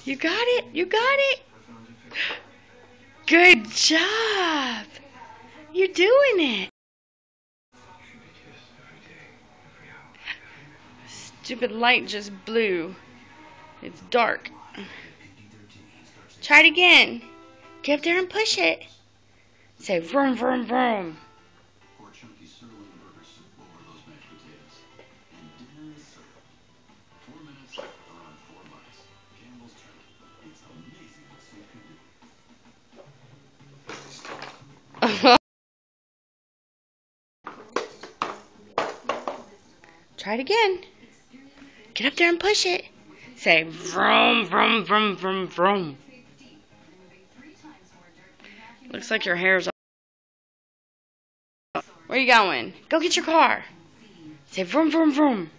You got it. You got it. Good job. You're doing it. Stupid light just blew. It's dark. Try it again. Get up there and push it. Say vroom, vroom, vroom. Try it again. Get up there and push it. Say vroom, vroom, vroom, vroom, vroom. Looks like your hair's off. Where are you going? Go get your car. Say vroom, vroom, vroom.